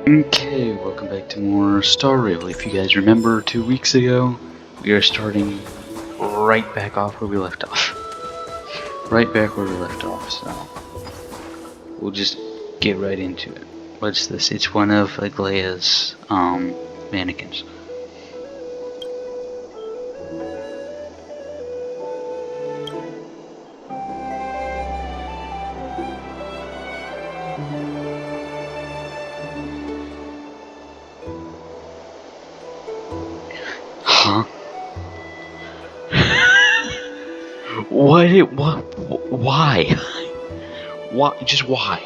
Okay, welcome back to more Star Rail. If you guys remember, 2 weeks ago, we are starting right back off where we left off. Right back where we left off, so we'll just get right into it. What's this? It's one of Leia's mannequins. Huh? What? Why? Why? Just why?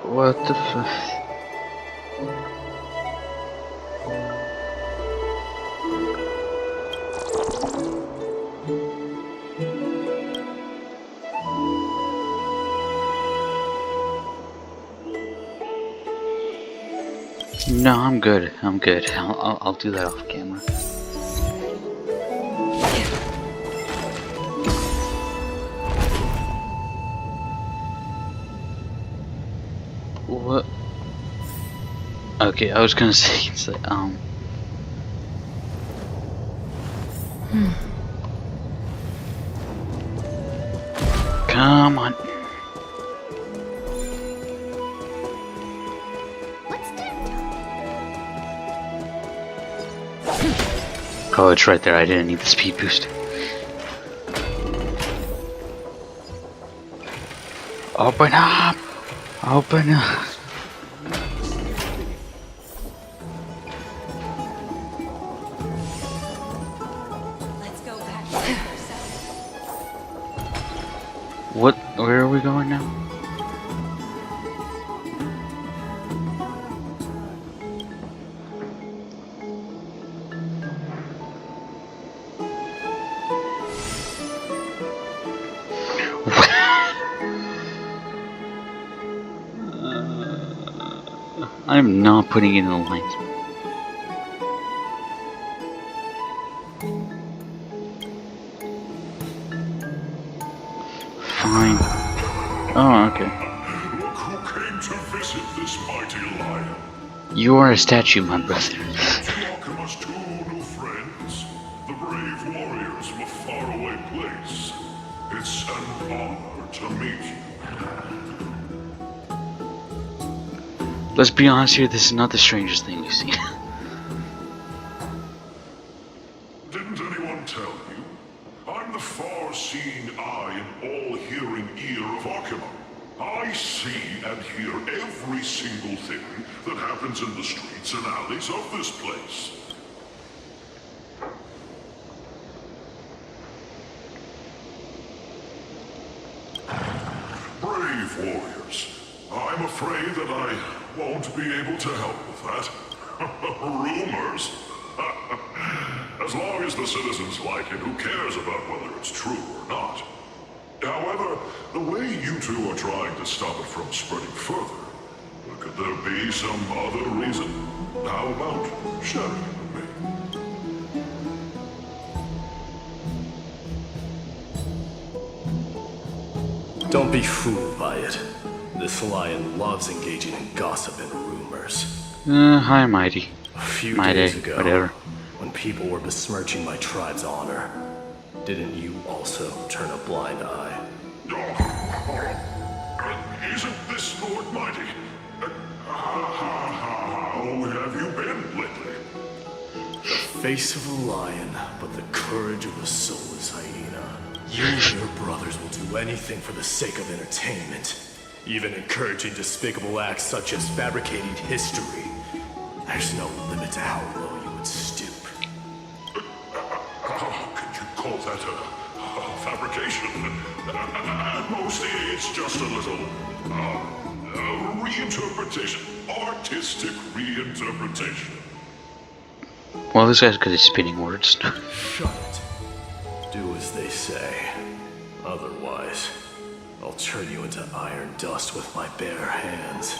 What the fuck? No, I'm good. I'm good. I'll do that off camera. What? Okay, I was gonna say it's like, Come on. Oh, it's right there. I didn't need the speed boost. Open up! Open up! Let's go back to ourselves. What? Where are we going now? I'm not putting it in the lines. Fine. Oh, okay. Look who came to visit this mighty lion. You are a statue, my brother. To welcome us two new friends, the brave warriors of a faraway place. It's an honor to meet you. Let's be honest here, this is not the strangest thing you've seen. Didn't anyone tell you? I'm the far-seeing eye and all-hearing ear of Archimon. I see and hear every single thing that happens in the streets and alleys of this place. Brave warriors, I'm afraid that I won't be able to help with that. Rumors? As long as the citizens like it, who cares about whether it's true or not? However, the way you two are trying to stop it from spreading further, could there be some other reason? How about sharing it with me? Don't be fooled by it. This lion loves engaging in gossip and rumors. Hi, Mighty. A few Mighty, days ago, whatever. when people were besmirching my tribe's honor, didn't you also turn a blind eye? Isn't this Lord Mighty? How have you been lately? The face of a lion, but the courage of a soulless hyena. You and your brothers will do anything for the sake of entertainment, even encouraging despicable acts such as fabricating history. There's no limit to how low you would stoop. Could you call that a fabrication? At most, it's just a little reinterpretation, artistic reinterpretation. Well, this guy's good at spinning words. Shut it. Do as they say. Otherwise, I'll turn you into iron dust with my bare hands.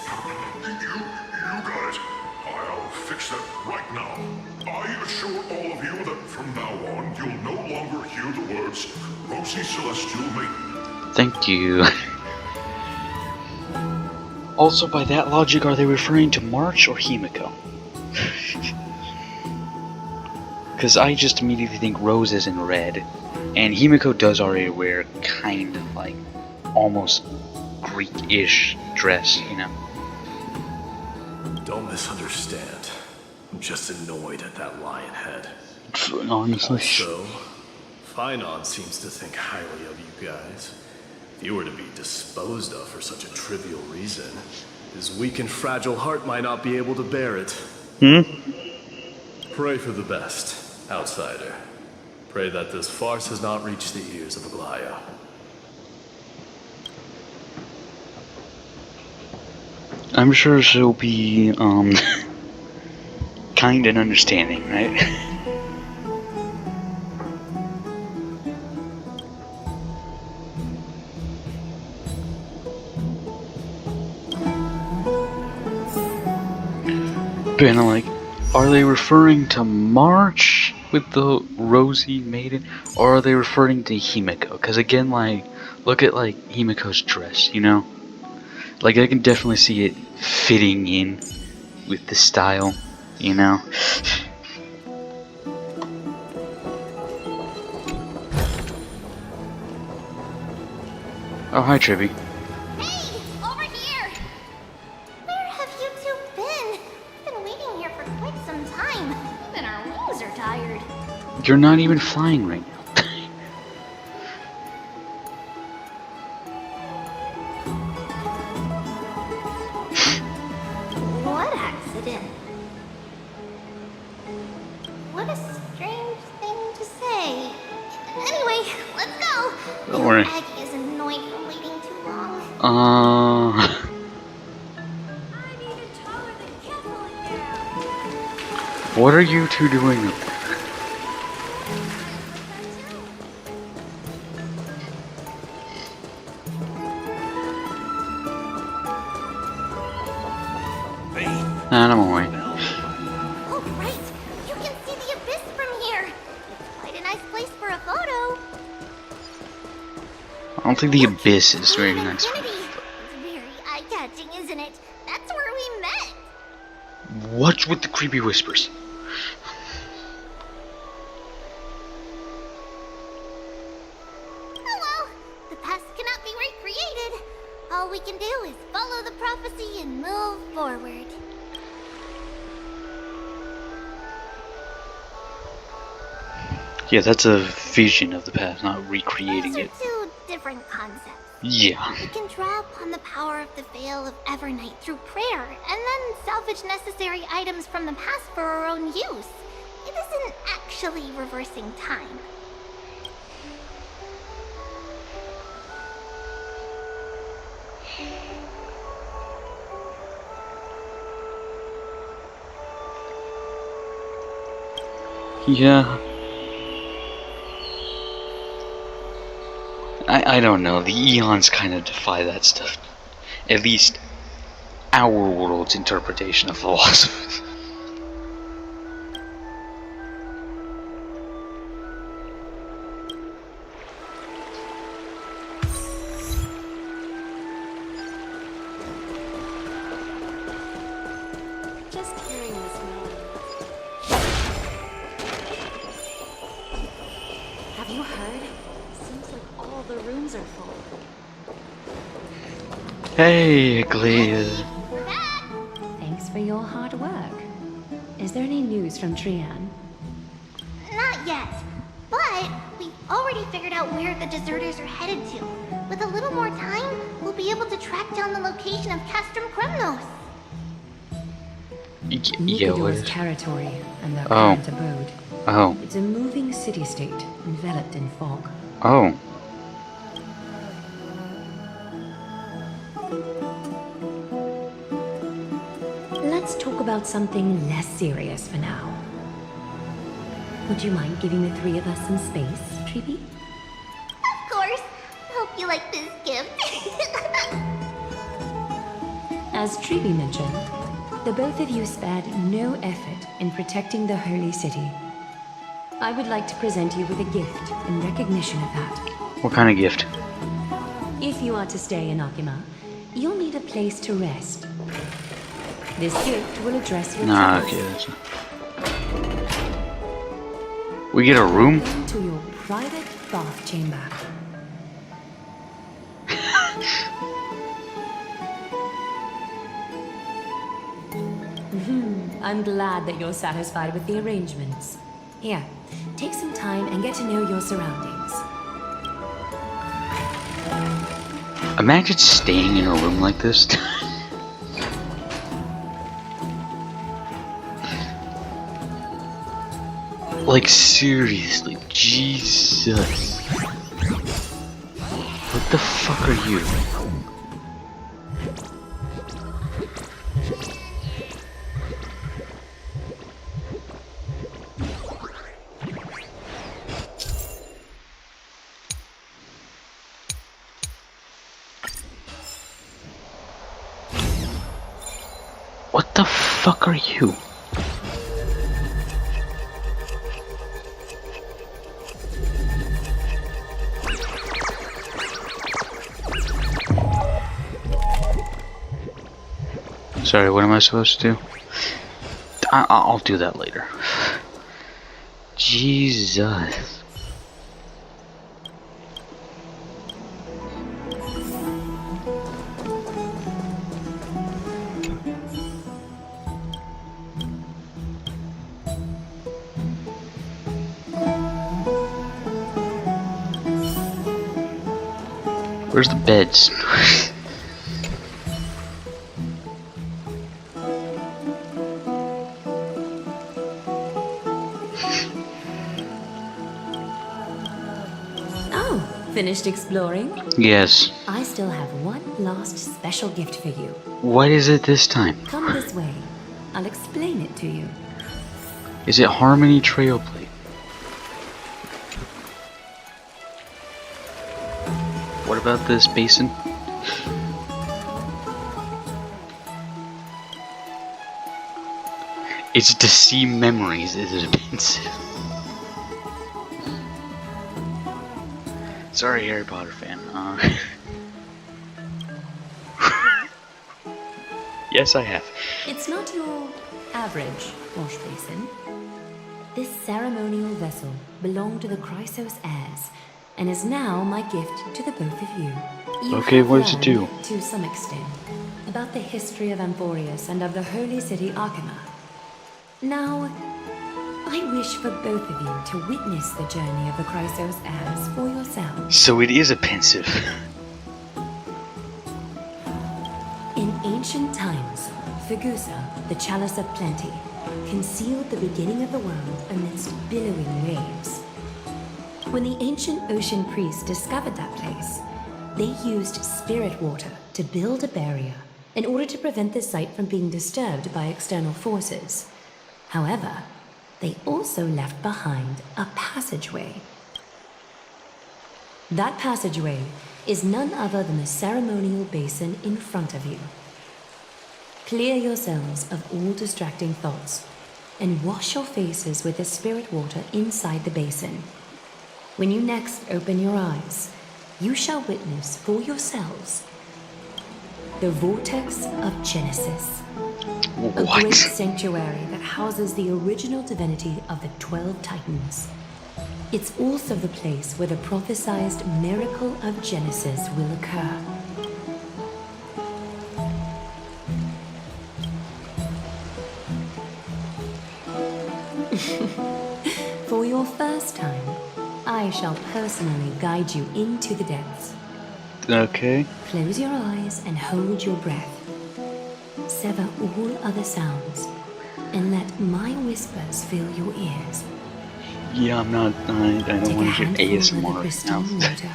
You got it. I'll fix that right now. I assure all of you that from now on, you'll no longer hear the words Rosy Celestial Maiden. Thank you. Also, by that logic, are they referring to March or Himiko? Because I just immediately think Rose is in red, and Himiko does already wear kind of like almost Greek-ish dress, you know. Don't misunderstand. I'm just annoyed at that lion head. Honestly. So, Finon seems to think highly of you guys. If you were to be disposed of for such a trivial reason, his weak and fragile heart might not be able to bear it. Pray for the best, outsider. Pray that this farce has not reached the ears of Aglaya. I'm sure she'll be, kind and understanding, right? But I'm like, are they referring to March with the Rosy Maiden, or are they referring to Himiko? Because again, like, look at like Himiko's dress, you know? Like, I can definitely see it fitting in with the style, you know? Oh, hi, Tribby. Hey, over here! Where have you two been? I've been waiting here for quite some time. Even our wings are tired. You're not even flying right now. What accident? What a strange thing to say. Anyway, let's go. Don't worry. Aggie is annoyed from waiting too long. I need a taller than Keffel in there. What are you two doing up there? And I'm away. Oh, right. You can see the abyss from here. It's quite a nice place for a photo. I don't think the abyss is very Oh, nice. Infinity. It's very eye-catching, isn't it? That's where we met. What's with the creepy whispers? Oh well, the past cannot be recreated. All we can do is follow the prophecy and move forward. Yeah, that's a vision of the past, not recreating Those it. are two different concepts. Yeah. We can draw upon the power of the Veil of Evernight through prayer, and then salvage necessary items from the past for our own use. It isn't actually reversing time. Yeah. I don't know. The eons kind of defy that stuff. At least our world's interpretation of philosophy. Just hearing this melody. Have you heard? Seems like all the rooms are full. Hey, Glaze. We're back! Thanks for your hard work. Is there any news from Trian? Not yet, but we've already figured out where the deserters are headed to. With a little more time, we'll be able to track down the location of Castrum Kremnos. Yeah, what Nikador's is? territory and their Oh. current abode. Oh. It's a moving city-state enveloped in fog. Oh. Let's talk about something less serious for now. Would you mind giving the three of us some space, Treeby? Of course. Hope you like this gift. As Treeby mentioned, the both of you spared no effort in protecting the holy city. I would like to present you with a gift in recognition of that. What kind of gift? If you are to stay in Akima, you'll need a place to rest. This gift will address your Nah, troubles. okay. We get a room? Welcome to your private bath chamber. I'm glad that you're satisfied with the arrangements. Here, take some time and get to know your surroundings. Imagine staying in a room like this. Like, seriously, Jesus. What the fuck are you? What the fuck are you? Sorry, what am I supposed to do? I'll do that later. Jesus. Where's the beds? Finished exploring? Yes. I still have one last special gift for you. What is it this time? Come this way. I'll explain it to you. Is it Harmony Trail Plate? What about this basin? It's to see memories. Is it offensive? Sorry, Harry Potter fan. Yes, I have. It's not your average wash basin. This ceremonial vessel belonged to the Chrysos heirs, and is now my gift to the both of you. You Okay, have what does it do? learned, to some extent, about the history of Amphorius and of the holy city Akima. Now, I wish for both of you to witness the journey of the Chrysos heirs for yourselves. So it is offensive. In ancient times, Fegusa, the Chalice of Plenty, concealed the beginning of the world amidst billowing waves. When the ancient ocean priests discovered that place, they used spirit water to build a barrier in order to prevent the site from being disturbed by external forces. However, they also left behind a passageway. That passageway is none other than the ceremonial basin in front of you. Clear yourselves of all distracting thoughts and wash your faces with the spirit water inside the basin. When you next open your eyes, you shall witness for yourselves the Vortex of Genesis. A What? great sanctuary that houses the original divinity of the 12 Titans. It's also the place where the prophesized miracle of Genesis will occur. For your first time, I shall personally guide you into the depths. Okay. Close your eyes and hold your breath. Sever all other sounds and let my whispers fill your ears. Yeah, I don't Take a want to do handful of the ASMR right crystalline now. water.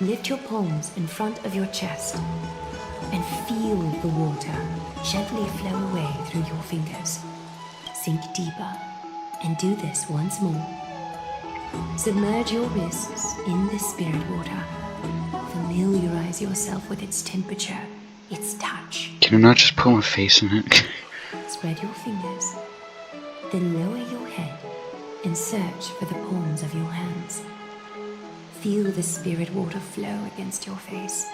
Lift your palms in front of your chest and feel the water gently flow away through your fingers. Sink deeper and do this once more. Submerge your wrists in the spirit water. Familiarize yourself with its temperature its touch. Can you not just put my face in it? Spread your fingers, then lower your head and search for the palms of your hands. Feel the spirit water flow against your face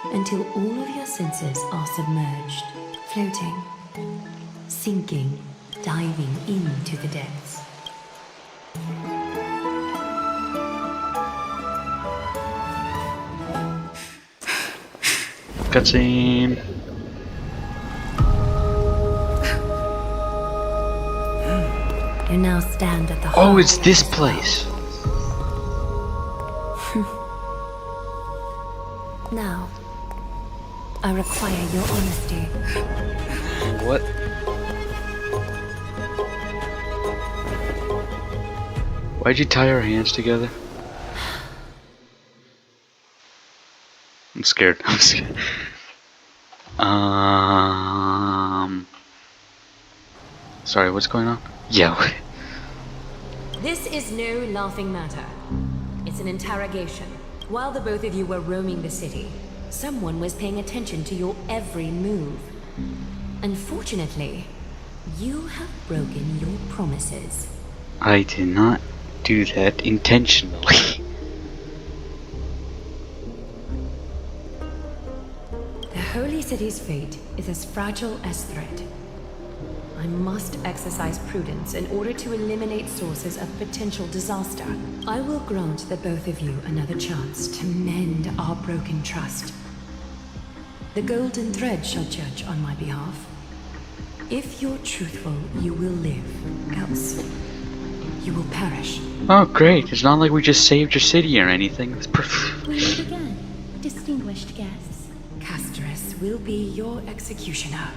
until all of your senses are submerged, floating, sinking, diving into the depths. Cutscene. You now stand at the Oh, heart it's this place. Now, I require your honesty. What? Why'd you tie our hands together? I'm scared. I'm scared. Sorry, what's going on? Yeah. This is no laughing matter. It's an interrogation. While the both of you were roaming the city, someone was paying attention to your every move. Unfortunately, you have broken your promises. I did not do that intentionally. The Holy City's fate is as fragile as threat. I must exercise prudence in order to eliminate sources of potential disaster. I will grant the both of you another chance to mend our broken trust. The Golden Thread shall judge on my behalf. If you're truthful, you will live. Else, you will perish. Oh, great. It's not like we just saved your city or anything. It's We meet again, distinguished guests. Castorus will be your executioner.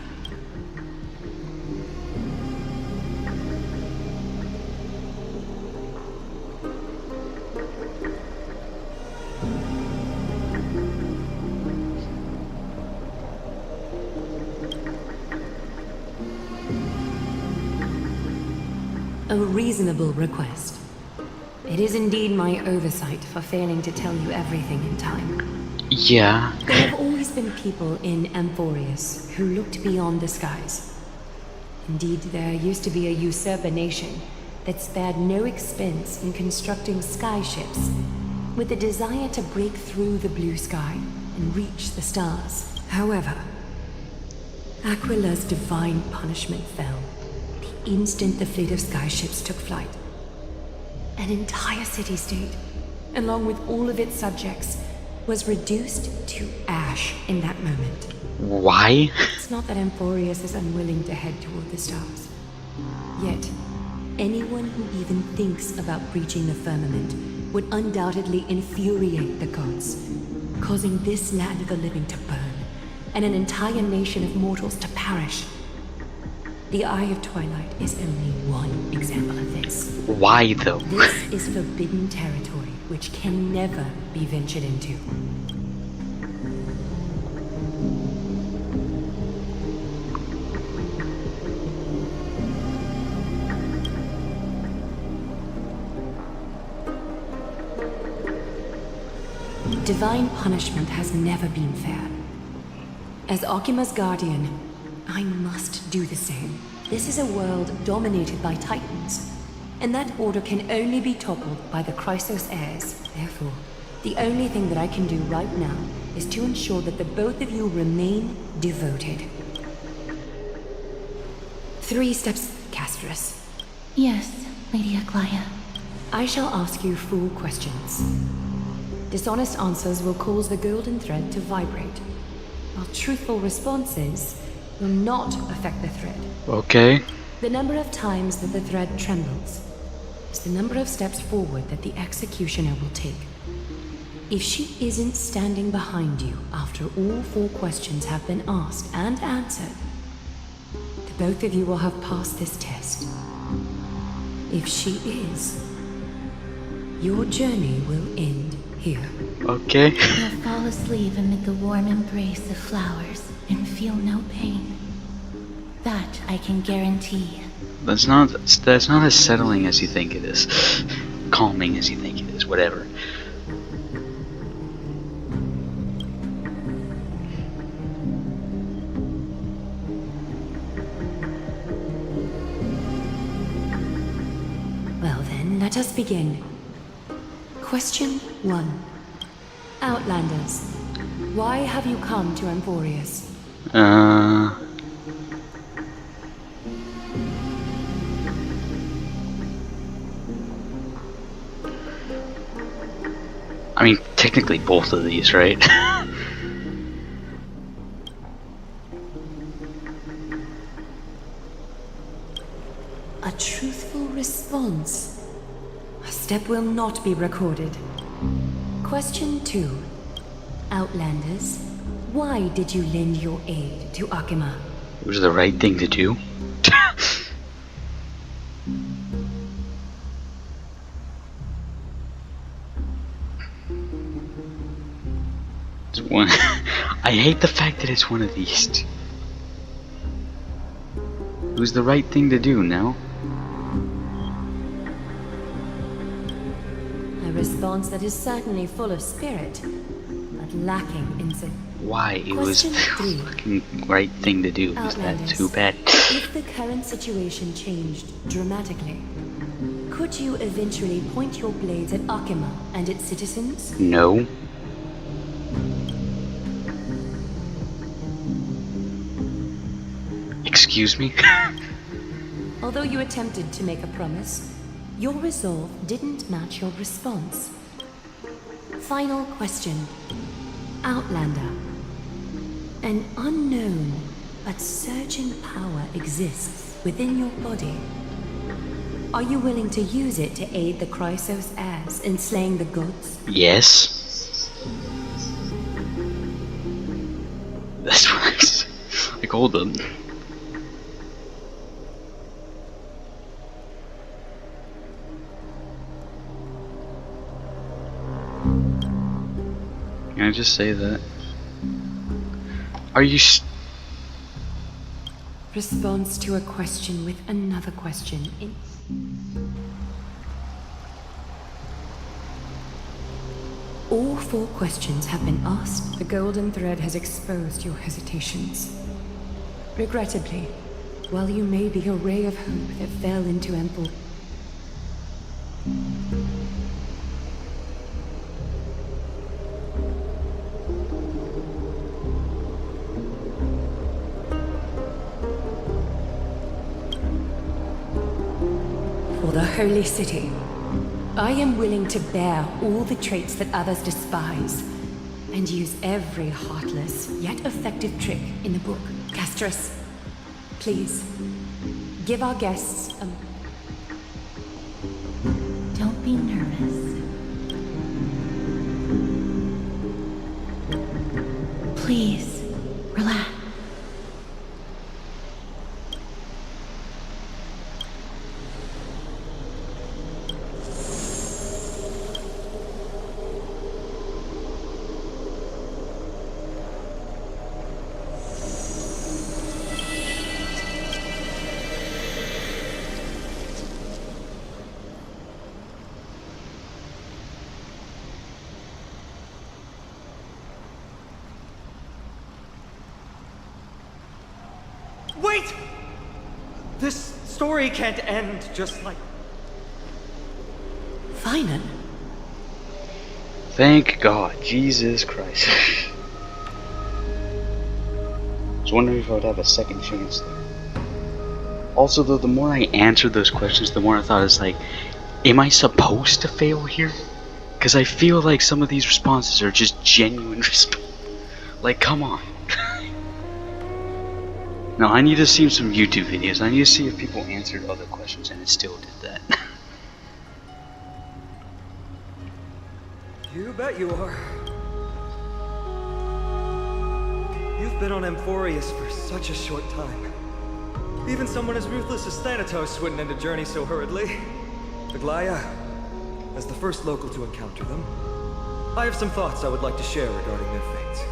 A reasonable request. It is indeed my oversight for failing to tell you everything in time. Yeah. There have always been people in Amphorius who looked beyond the skies. Indeed, there used to be a usurper nation that spared no expense in constructing skyships with the desire to break through the blue sky and reach the stars. However, Aquila's divine punishment fell the instant the fleet of skyships took flight. An entire city-state, along with all of its subjects, was reduced to ash in that moment. Why? It's not that Amphorius is unwilling to head toward the stars. Yet, anyone who even thinks about breaching the firmament would undoubtedly infuriate the gods, causing this land of the living to burn, and an entire nation of mortals to perish. The Eye of Twilight is only one example of this. Why though? This is forbidden territory, which can never be ventured into. Divine punishment has never been fair. As Okima's guardian, I must do the same. This is a world dominated by Titans, and that order can only be toppled by the Chrysos heirs. Therefore, the only thing that I can do right now is to ensure that the both of you remain devoted. 3 steps, Castorus. Yes, Lady Aglaya. I shall ask you 4 questions. Dishonest answers will cause the golden thread to vibrate, while truthful responses will not affect the thread. Okay. The number of times that the thread trembles is the number of steps forward that the executioner will take. If she isn't standing behind you after all 4 questions have been asked and answered, the both of you will have passed this test. If she is, your journey will end here. Okay. You'll fall asleep amid the warm embrace of flowers and feel no pain. That I can guarantee. That's not as settling as you think it is. Calming as you think it is, whatever. Let us begin. Question 1. Outlanders, why have you come to Emporius? I mean, technically both of these, right? A truthful response. A step will not be recorded. Question 2. Outlanders, why did you lend your aid to Akima? It was the right thing to do. It's one. I hate the fact that it's one of these. It was the right thing to do, no? A response that is certainly full of spirit, but lacking in Why? It was Question the 3. fucking right thing to do. Was that Outlanders, too bad? If the current situation changed dramatically, could you eventually point your blades at Akima and its citizens? No. Excuse me? Although you attempted to make a promise, your resolve didn't match your response. Final question. Outlander. An unknown but surging power exists within your body. Are you willing to use it to aid the Chrysos heirs in slaying the gods? Yes. That's what I said. Like, hold on. Can I just say that? Are you Response to a question with another question in... All 4 questions have been asked. The golden thread has exposed your hesitations. Regrettably, while you may be a ray of hope that fell into ample... For the Holy City, I am willing to bear all the traits that others despise, and use every heartless yet effective trick in the book. Castris, please, give our guests a... Don't be nervous. Please, relax. Wait! This story can't end just like... Finan? Thank God, Jesus Christ. I was wondering if I would have a second chance there. Also, though, the more I answered those questions, the more I thought it's like, am I supposed to fail here? Because I feel like some of these responses are just genuine responses. Like, come on. No, I need to see some YouTube videos. I need to see if people answered other questions and it still did that. You bet you are. You've been on Emporius for such a short time. Even someone as ruthless as Thanatos wouldn't end a journey so hurriedly. Aglaya, as the first local to encounter them, I have some thoughts I would like to share regarding their fate.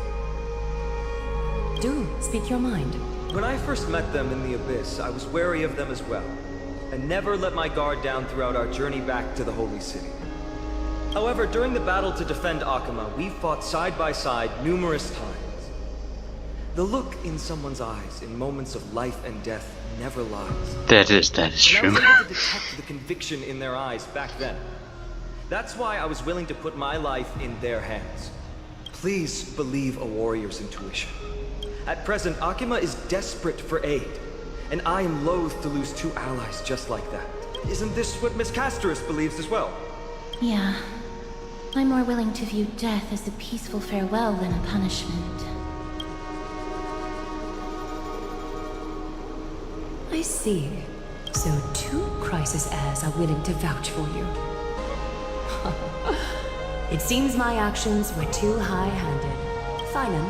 Do speak your mind. When I first met them in the Abyss, I was wary of them as well, and never let my guard down throughout our journey back to the Holy City. However, during the battle to defend Akima, we fought side by side numerous times. The look in someone's eyes in moments of life and death never lies. That is And I true. was able to detect the conviction in their eyes back then. That's why I was willing to put my life in their hands. Please believe a warrior's intuition. At present, Akima is desperate for aid, and I am loath to lose two allies just like that. Isn't this what Miss Casterus believes as well? Yeah. I'm more willing to view death as a peaceful farewell than a punishment. I see. So two Crisis heirs are willing to vouch for you. It seems my actions were too high-handed. Finan,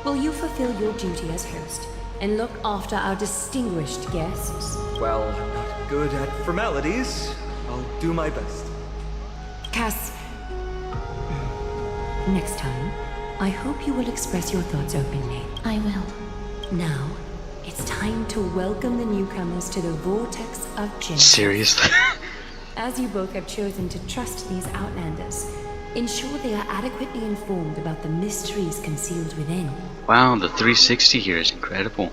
will you fulfill your duty as host and look after our distinguished guests? Well, I'm not good at formalities. I'll do my best. Cass, next time, I hope you will express your thoughts openly. I will. Now, it's time to welcome the newcomers to the Vortex of Genesis. Seriously? As you both have chosen to trust these Outlanders, ensure they are adequately informed about the mysteries concealed within. Wow, the 360 here is incredible.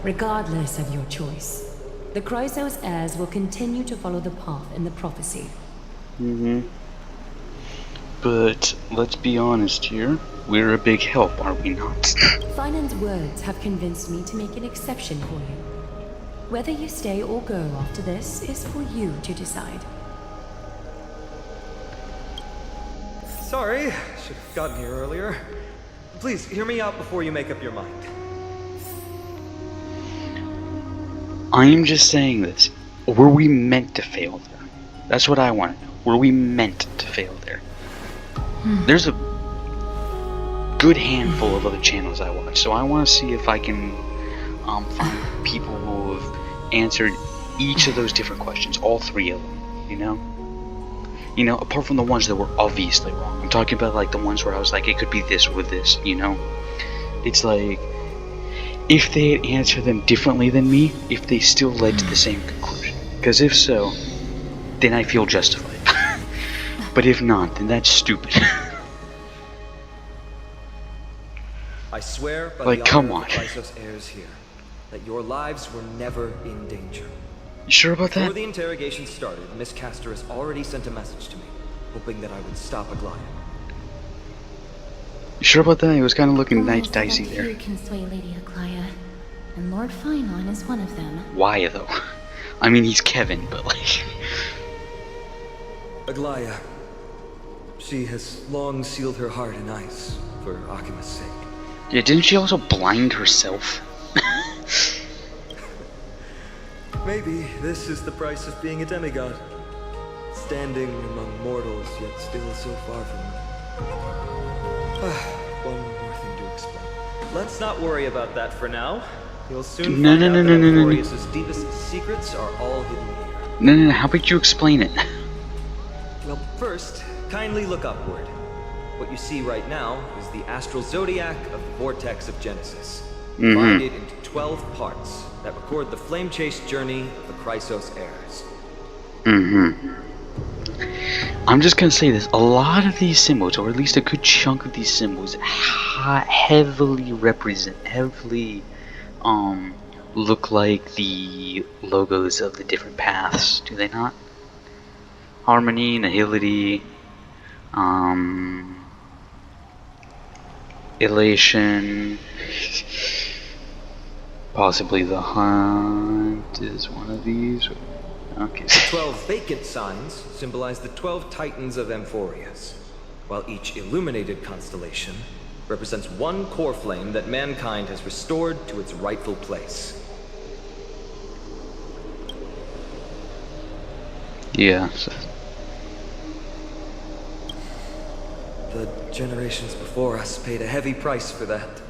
Regardless of your choice, the Chrysos heirs will continue to follow the path in the prophecy. But let's be honest here. We're a big help, are we not? Finan's words have convinced me to make an exception for you. Whether you stay or go after this is for you to decide. Sorry, should have gotten here earlier. Please, hear me out before you make up your mind. I'm just saying this. Were we meant to fail there? That's what I want to know. Were we meant to fail there? There's a good handful of other channels I watch, so I want to see if I can find people who have answered each of those different questions, all three of them, you know? You know, apart from the ones that were obviously wrong. I'm talking about like the ones where I was like, it could be this with this, you know? It's like, if they had answered them differently than me, if they still led to the same conclusion. Because if so, then I feel justified. But if not, then that's stupid. I swear by Like, the come honor of the on. Chrysos heirs here, that your lives were never in danger. You sure about Before that? the interrogation started, Miss Casterus already sent a message to me, hoping that I would stop Aglaya. You sure about that? It was kind of looking Only nice, so dicey that there. few can sway Lady Aglaya, and Lord Finon is one of them. Why though? I mean, he's Kevin, but like, Aglaya, she has long sealed her heart in ice for Akima's sake. yeah. Didn't she also blind herself? Maybe this is the price of being a demigod. Standing among mortals, yet still so far from them. One more thing to explain. Let's not worry about that for now. You'll soon No, find no, out no, that no, no, no. Amphorius' deepest secrets are all hidden here. No. How about you explain it? Well, first, kindly look upward. What you see right now is the astral zodiac of the Vortex of Genesis. Divided into 12 parts that record the flame-chased journey of the Chrysos heirs. I'm just gonna say this. A lot of these symbols, or at least a good chunk of these symbols, heavily look like the logos of the different paths. Do they not? Harmony, Nihility, Elation, possibly the Hunt is one of these. Okay. 12 vacant signs symbolize the 12 titans of Amphorius, while each illuminated constellation represents one core flame that mankind has restored to its rightful place. Yeah. The generations before us paid a heavy price for that.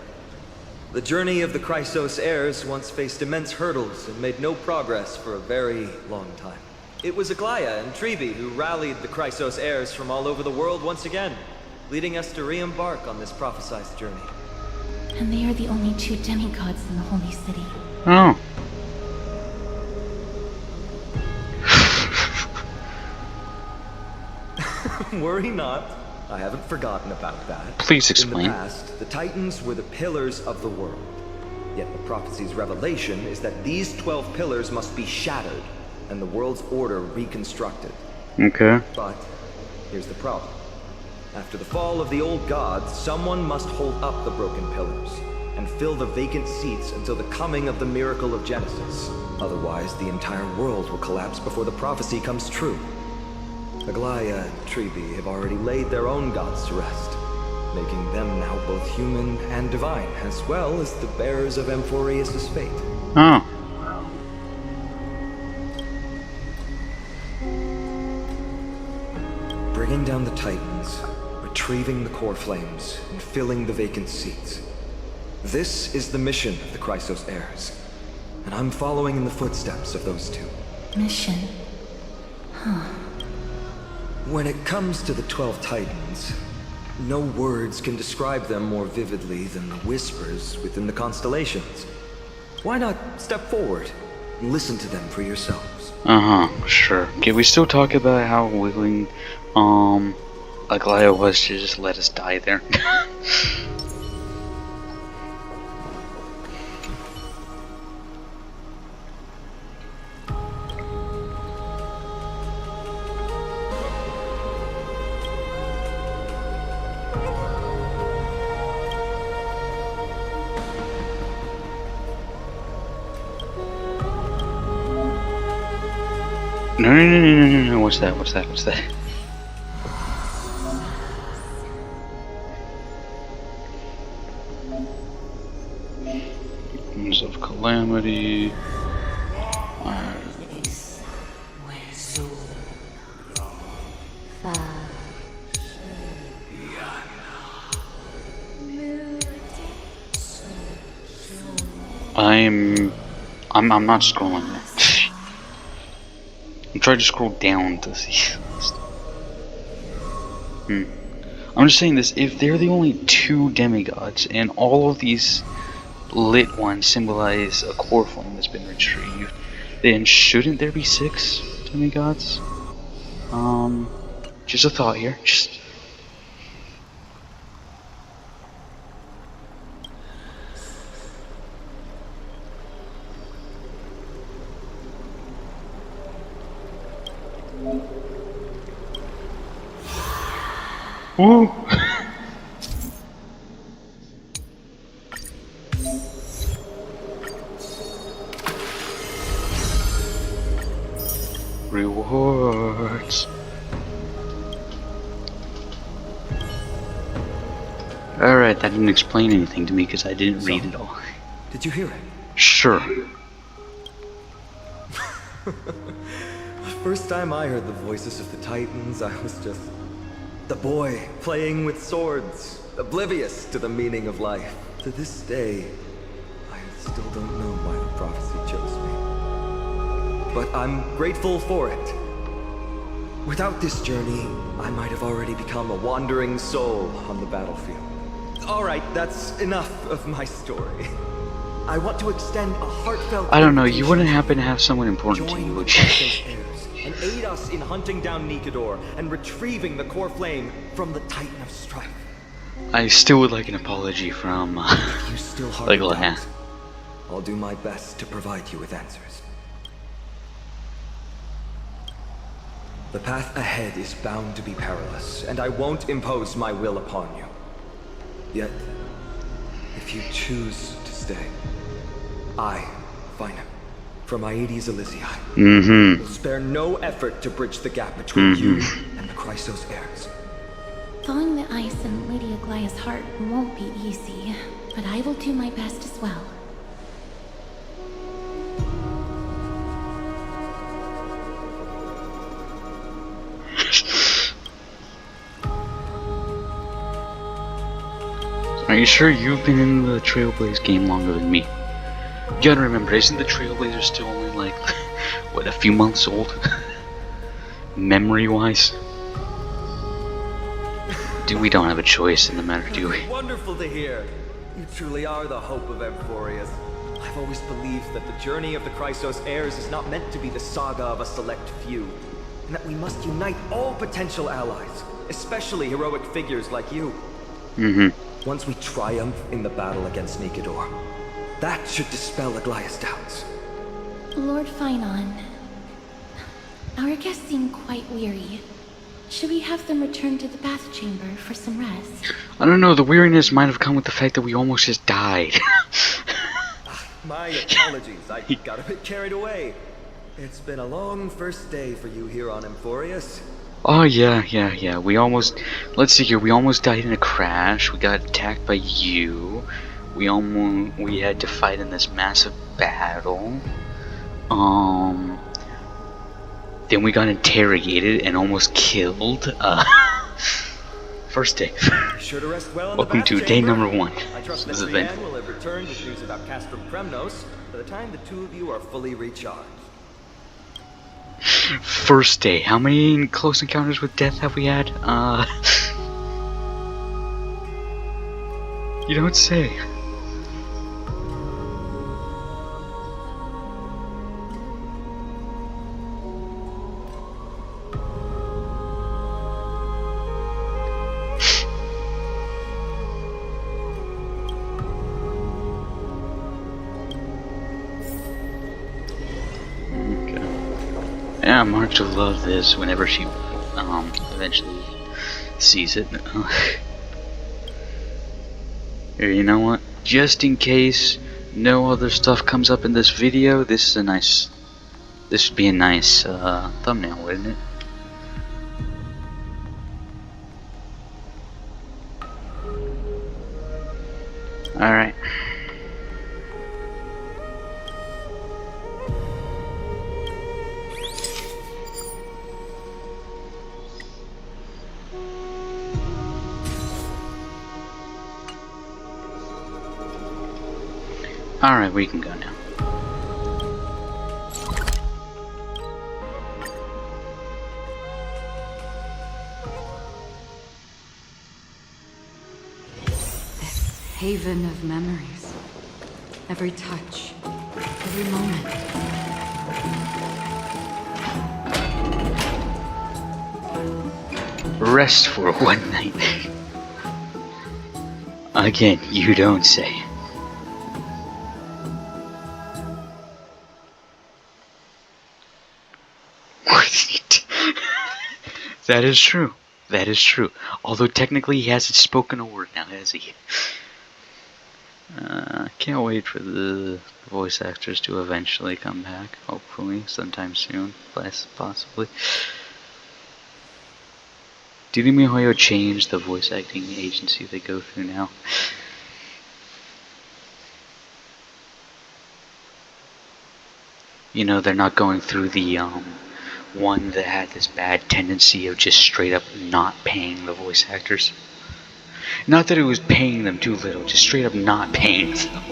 The journey of the Chrysos heirs once faced immense hurdles and made no progress for a very long time. It was Aglaya and Tribi who rallied the Chrysos heirs from all over the world once again, leading us to re-embark on this prophesized journey. And they are the only 2 demigods in the Holy City. Oh. Worry not. I haven't forgotten about that. Please explain. In the past, the Titans were the pillars of the world. Yet the prophecy's revelation is that these 12 pillars must be shattered and the world's order reconstructed. Okay. But here's the problem. After the fall of the old gods, someone must hold up the broken pillars and fill the vacant seats until the coming of the miracle of Genesis. Otherwise, the entire world will collapse before the prophecy comes true. Aglaya and Tribi have already laid their own gods to rest, making them now both human and divine, as well as the bearers of Amphorius' fate. Oh. Bringing down the Titans, retrieving the core flames, and filling the vacant seats. This is the mission of the Chrysos heirs, and I'm following in the footsteps of those 2. Mission. When it comes to the 12 Titans, no words can describe them more vividly than the whispers within the constellations. Why not step forward and listen to them for yourselves? Sure. Can we still talk about how willing, Aglaya was to just let us die there? No, what's that? Winds of Calamity. I'm not scrolling there. I'm trying to scroll down to see. I'm just saying this, if they're the only 2 demigods and all of these lit ones symbolize a core flame that's been retrieved, then shouldn't there be 6 demigods? Just a thought here. Woo! Rewards. Alright, that didn't explain anything to me because I didn't read it all. Did you hear it? Sure. The first time I heard the voices of the Titans, I was just the boy playing with swords, oblivious to the meaning of life. To this day, I still don't know why the prophecy chose me. But I'm grateful for it. Without this journey, I might have already become a wandering soul on the battlefield. Alright, that's enough of my story. I want to extend a heartfelt I don't know, you wouldn't happen to have someone important to join you, the would you? Chrysos heirs and aid us in hunting down Nikador and retrieving the core flame from the Titan of Strife. I still would like an apology from, If you still harbor Aglaya. doubt, I'll do my best to provide you with answers. The path ahead is bound to be perilous, and I won't impose my will upon you. Yet, if you choose to stay, I, Fina, from Aedes Elysiae, will spare no effort to bridge the gap between you and the Chrysos heirs. Thawing the ice in Lady Aglaya's heart won't be easy, but I will do my best as well. you sure you've been in the Trailblaze game longer than me? You gotta remember, isn't the Trailblazer still only like, what, a few months old? Memory-wise? Dude, we don't have a choice in the matter, do we? Wonderful to hear. You truly are the hope of Amphorius. I've always believed that the journey of the Chrysos heirs is not meant to be the saga of a select few, and that we must unite all potential allies, especially heroic figures like you. Once we triumph in the battle against Nikedor, that should dispel Aglaya's doubts. Lord Finon, our guests seem quite weary. Should we have them return to the bath chamber for some rest? I don't know, the weariness might have come with the fact that we almost just died. My apologies, I got a bit carried away. It's been a long first day for you here on Amphorius. Oh yeah. We almost, let's see here, we almost died in a crash. We got attacked by you. We had to fight in this massive battle. Then we got interrogated and almost killed. First day. Be sure to rest well in Welcome the to bath day chamber. number 1. I trust This that event. Brienne will have returned with news about Castrum Kremnos by the time the two of you are fully recharged. First day. How many close encounters with death have we had? You don't say. Yeah, March will love this whenever she eventually sees it. Here, you know what? Just in case no other stuff comes up in this video, this would be a nice thumbnail, wouldn't it? Alright. Alright, we can go now. This haven of memories. Every touch, every moment. Rest for one night. Again, you don't say. That is true. That is true. Although technically he hasn't spoken a word now, has he? Can't wait for the voice actors to eventually come back. Hopefully, sometime soon. Possibly. Did MiHoYo change the voice acting agency they go through now? You know, they're not going through the one that had this bad tendency of just straight up not paying the voice actors. Not that it was paying them too little, just straight up not paying them.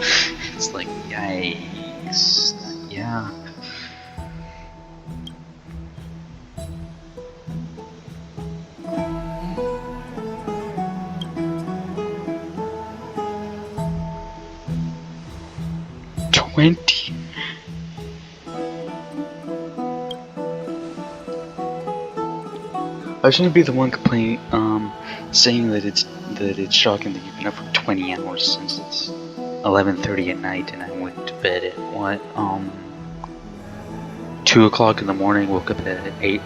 It's like, yikes. Yeah. $20. I shouldn't be the one complaining, saying that it's shocking that you've been up for 20 hours since it's 11:30 at night and I went to bed at what, 2 o'clock in the morning, woke up at 8.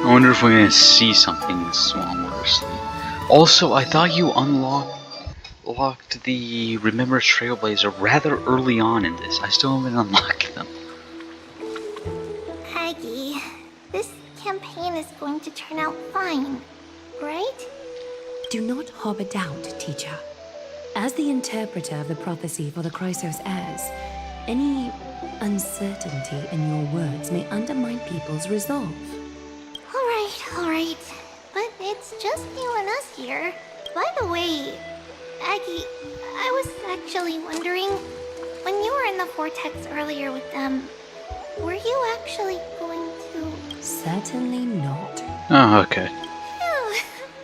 I wonder if we're gonna see something this long while we're asleep. Also, I thought you unlocked the Remember Trailblazer rather early on in this. I still haven't unlocked them. Aggie, this campaign is going to turn out fine, right? Do not harbor doubt, teacher. As the interpreter of the prophecy for the Chrysos heirs, any uncertainty in your words may undermine people's resolve. Alright. But it's just you and us here. By the way, Aggie, I was actually wondering, when you were in the vortex earlier with them, were you actually going to... Certainly not. Oh, okay. Phew,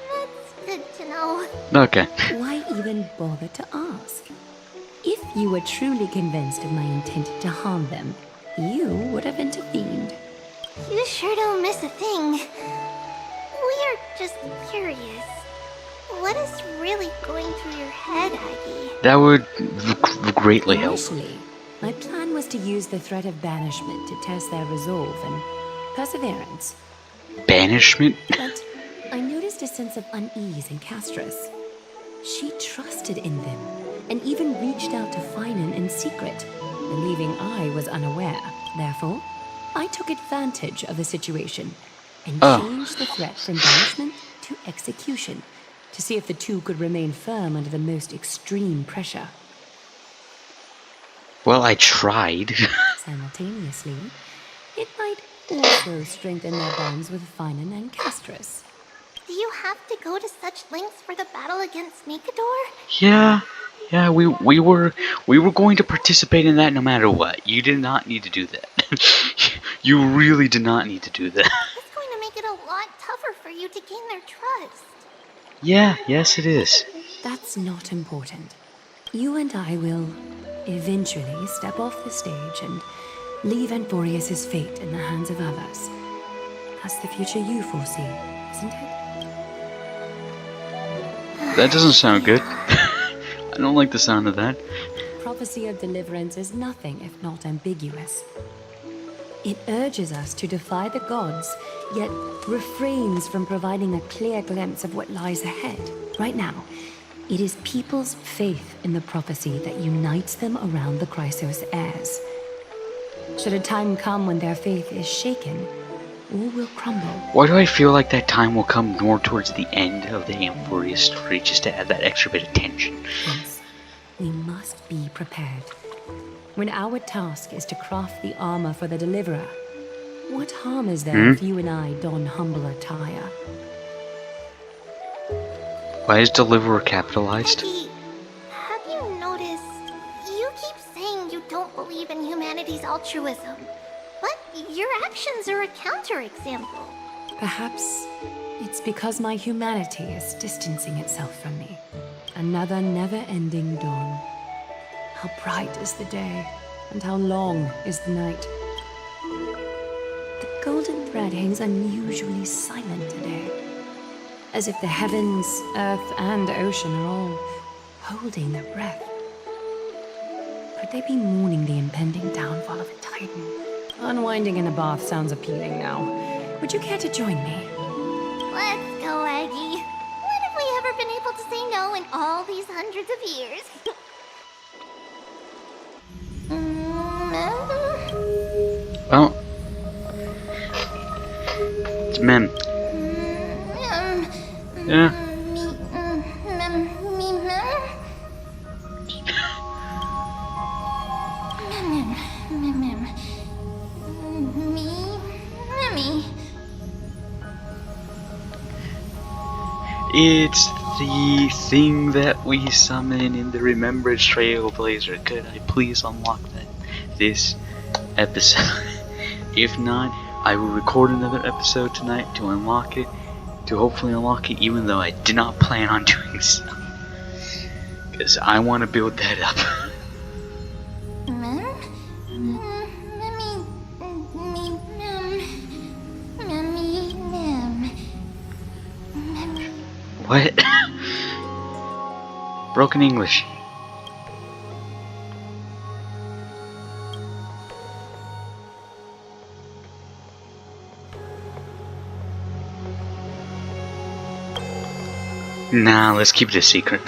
that's good to know. Okay. Why even bother to ask? If you were truly convinced of my intent to harm them, you would have intervened. You sure don't miss a thing. We are just curious. What is really going through your head, Aggie? That would greatly help. Initially, my plan was to use the threat of banishment to test their resolve and perseverance. Banishment? But I noticed a sense of unease in Castris. She trusted in them, and even reached out to Finan in secret, believing I was unaware. Therefore, I took advantage of the situation and changed the threat from banishment to execution to see if the two could remain firm under the most extreme pressure. Well, I tried. Simultaneously, it might also strengthen their bonds with Finan and Castris. Do you have to go to such lengths for the battle against Nikador? Yeah, we were going to participate in that no matter what. You did not need to do that. You really did not need to do that. It's going to make it a lot tougher for you to gain their trust. Yeah, yes it is. That's not important. You and I will eventually step off the stage and leave Amphorius' fate in the hands of others. That's the future you foresee, isn't it? That doesn't sound good. I don't like the sound of that. Prophecy of deliverance is nothing if not ambiguous. It urges us to defy the gods, yet refrains from providing a clear glimpse of what lies ahead. Right now, it is people's faith in the prophecy that unites them around the Chrysos heirs. Should a time come when their faith is shaken, all will crumble. Why do I feel like that time will come more towards the end of the Amphorius story, just to add that extra bit of tension? Hence, we must be prepared. When our task is to craft the armor for the Deliverer, what harm is there if you and I don humble attire? Why is Deliverer capitalized? Aggie, have you noticed? You keep saying you don't believe in humanity's altruism, but your actions are a counterexample. Perhaps it's because my humanity is distancing itself from me. Another never-ending dawn. How bright is the day, and how long is the night. The golden thread hangs unusually silent today, as if the heavens, earth, and ocean are all holding their breath. Could they be mourning the impending downfall of a titan? Unwinding in a bath sounds appealing now. Would you care to join me? Let's go, Aggie. When have we ever been able to say no in all these hundreds of years? Well, it's men. Yeah. It's the thing that we summon in the Remembered Trailblazer. Could I please unlock this episode? If not, I will record another episode tonight to unlock it. To hopefully unlock it, even though I did not plan on doing so. Because I want to build that up. What? Broken English. Nah, let's keep it a secret.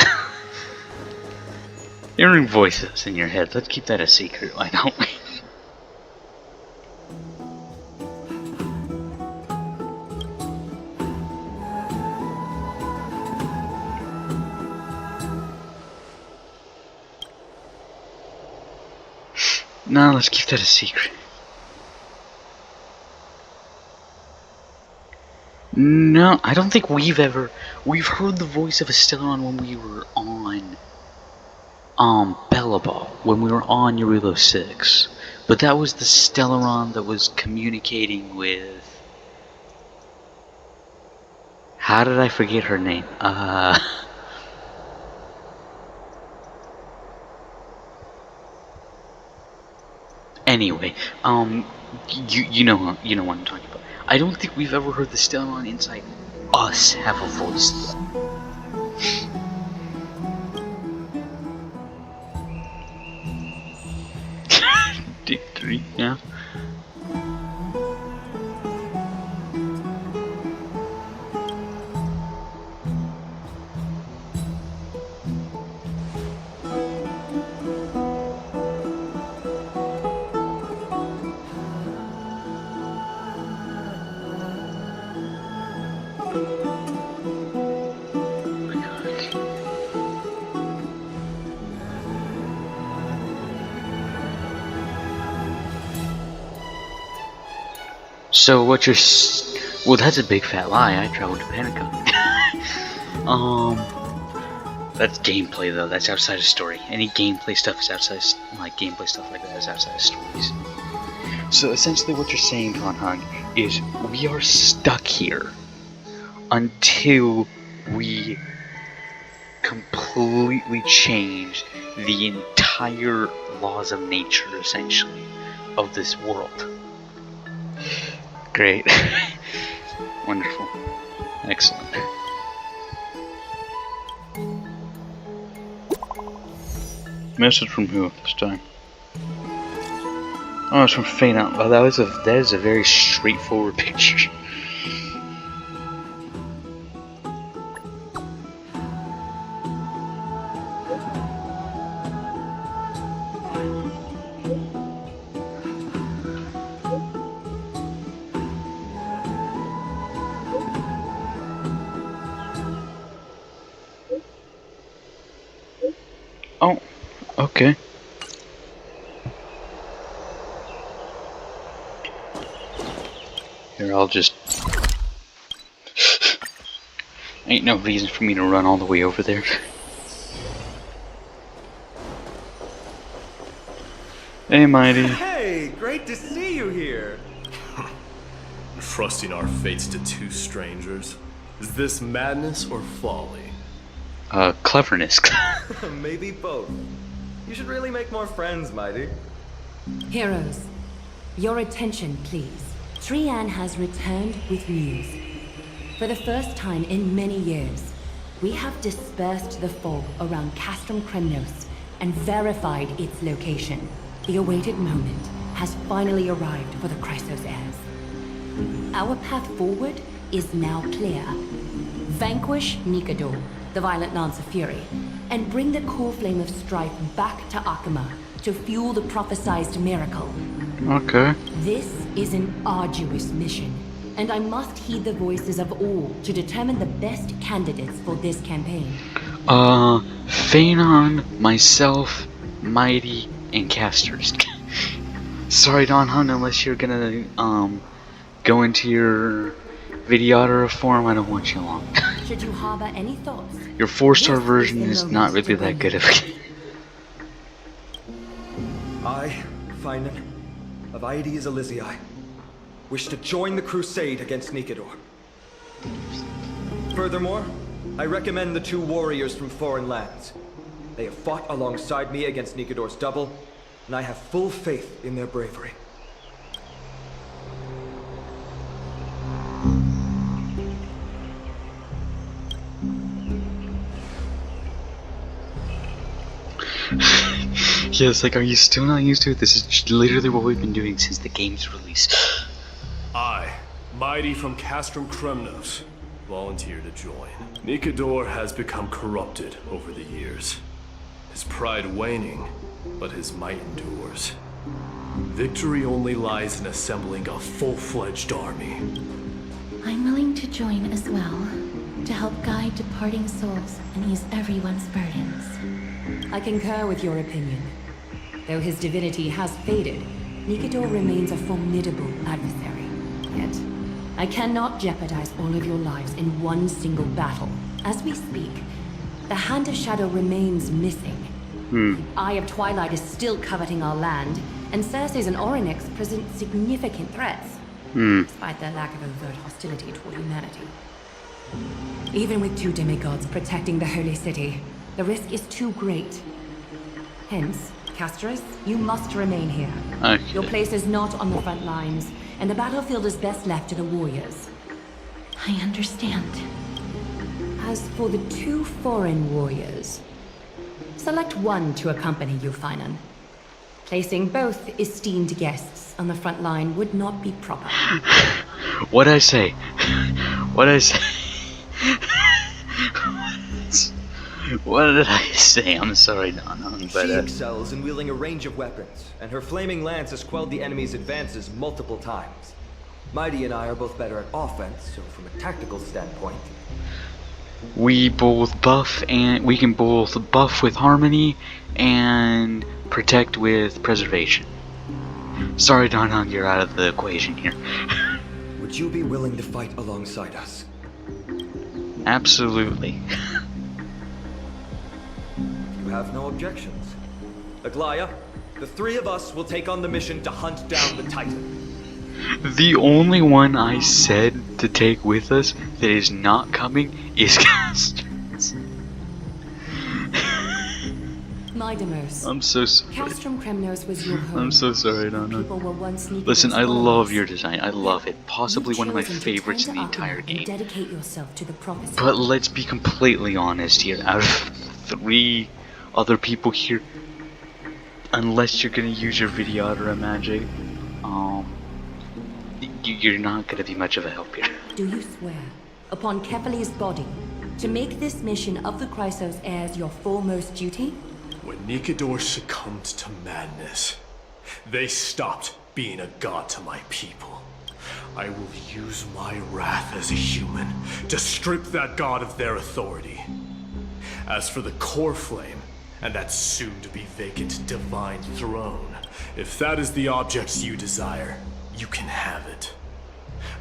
You're hearing voices in your head. Let's keep that a secret, why don't we? Nah, let's keep that a secret. No, I don't think we've heard the voice of a Stellaron when we were on Bellaball, when we were on Eurilo 6. But that was the Stellaron that was communicating with... How did I forget her name? Anyway, you know what I'm talking about. I don't think we've ever heard the Stellaron inside us have a voice though. Dick 3, yeah. So what you're well, that's a big fat lie. I traveled to Pentagon. That's gameplay though. That's outside of story. Any gameplay stuff is outside, like gameplay stuff like that is outside of stories. So essentially, what you're saying, Don Hung, is we are stuck here until we completely change the entire laws of nature, essentially, of this world. Great. Wonderful. Excellent. Message from who this time? Oh, it's from Faina. Well, that is a very straightforward picture. Oh, okay. Here, I'll just... Ain't no reason for me to run all the way over there. Hey, Mighty. Hey, great to see you here. Trusting our fates to two strangers. Is this madness or folly? Cleverness. Maybe both. You should really make more friends, Mighty. Heroes, your attention, please. Trian has returned with news. For the first time in many years, we have dispersed the fog around Castrum Kremnos and verified its location. The awaited moment has finally arrived for the Chrysos heirs. Our path forward is now clear. Vanquish Nikador, the Violent Lance of Fury, and bring the core flame of strife back to Akama to fuel the prophesized miracle. Okay. This is an arduous mission, and I must heed the voices of all to determine the best candidates for this campaign. Phanon, myself, Mighty, and Casters. Sorry, Don Hun, unless you're gonna, go into your Videotter form, I don't want you along. Should you harbor any thoughts? Your 4-star version is not really that good of a game. I, Finan, of Aedes Elysiae, wish to join the crusade against Nikador. Furthermore, I recommend the two warriors from foreign lands. They have fought alongside me against Nikador's double, and I have full faith in their bravery. Yeah, it's like, are you still not used to it? This is literally what we've been doing since the game's release. I, Mighty from Castrum Kremnos, volunteer to join. Nikador has become corrupted over the years. His pride waning, but his might endures. Victory only lies in assembling a full-fledged army. I'm willing to join as well, to help guide departing souls and ease everyone's burdens. I concur with your opinion. Though his divinity has faded, Nikador remains a formidable adversary. Yet, I cannot jeopardize all of your lives in one single battle. As we speak, the Hand of Shadow remains missing. The Eye of Twilight is still coveting our land, and Circes and Orynyx present significant threats, despite their lack of overt hostility toward humanity. Even with 2 demigods protecting the Holy City, the risk is too great. Hence, Castris, you must remain here. Okay. Your place is not on the front lines, and the battlefield is best left to the warriors. I understand. As for the 2 foreign warriors, select one to accompany you, Finan. Placing both esteemed guests on the front line would not be proper. What'd I say? What'd I say? What did I say? I'm sorry, Danon, but She excels in wielding a range of weapons, and her flaming lance has quelled the enemy's advances multiple times. Mighty and I are both better at offense, so from a tactical standpoint, we both buff, and we can both buff with harmony and protect with preservation. Sorry, Danon, you're out of the equation here. would you be willing to fight alongside us? Absolutely. You have no objections. Aglaya, the 3 of us will take on the mission to hunt down the Titan. The only one I said to take with us that is not coming is Castris. Midemos. I'm so sorry. Castrum Kremnos was your home. I'm so sorry, Danon. People were once Nikador's Listen, I love followers. your design. I love it. Possibly You've one of my chosen to favorites in turn the to entire Akuma and game. dedicate yourself to the prophecy. But let's be completely honest here. Out of 3 other people here, unless you're gonna use your Vidyadhara magic, you're not gonna be much of a help here. Do you swear, upon Kephales's body, to make this mission of the Chrysos heirs your foremost duty? When Nikador succumbed to madness, they stopped being a god to my people. I will use my wrath as a human to strip that god of their authority. As for the core flame, and that soon-to-be vacant divine throne, if that is the object you desire, you can have it.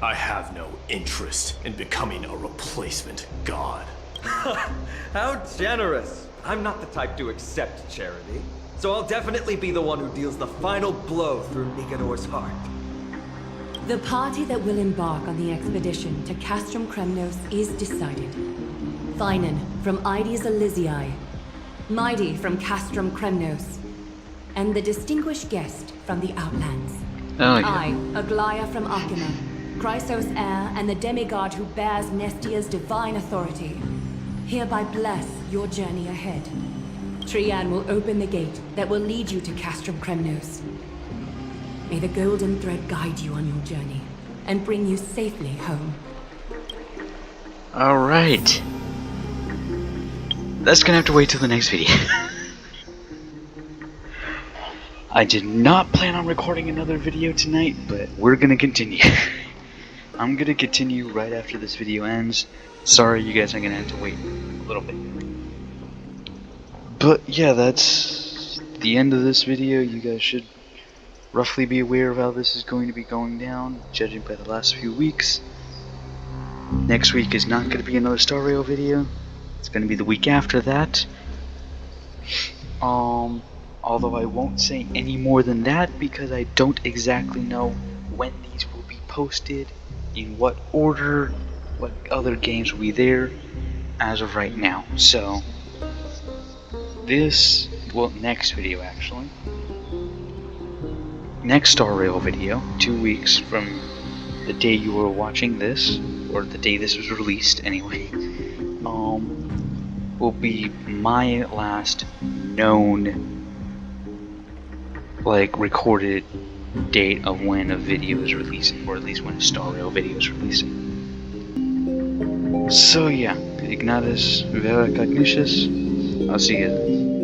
I have no interest in becoming a replacement god. How generous! I'm not the type to accept charity, so I'll definitely be the one who deals the final blow through Nikador's heart. The party that will embark on the expedition to Castrum Kremnos is decided. Finan from Ides Elysiae, Mighty from Castrum Kremnos, and the distinguished guest from the Outlands. Oh yeah. I, Aglaya from Akuma, Chrysos heir and the demigod who bears Nestia's divine authority, hereby bless your journey ahead. Trian will open the gate that will lead you to Castrum Kremnos. May the golden thread guide you on your journey and bring you safely home. Alright. That's gonna have to wait till the next video. I did not plan on recording another video tonight, but we're gonna continue. I'm gonna continue right after this video ends. Sorry, you guys are gonna have to wait a little bit. But yeah, that's the end of this video. You guys should roughly be aware of how this is going to be going down, judging by the last few weeks. Next week is not going to be another Star Rail video. It's going to be the week after that. Although I won't say any more than that because I don't exactly know when these will be posted, in what order, what other games will be there as of right now. So this, well, next video actually. Next Star Rail video, 2 weeks from the day you were watching this, or the day this was released anyway, will be my last known, like, recorded date of when a video is releasing, or at least when a Star Rail video is releasing. So yeah, Ignatus Vera Cognitius. I'll see you then.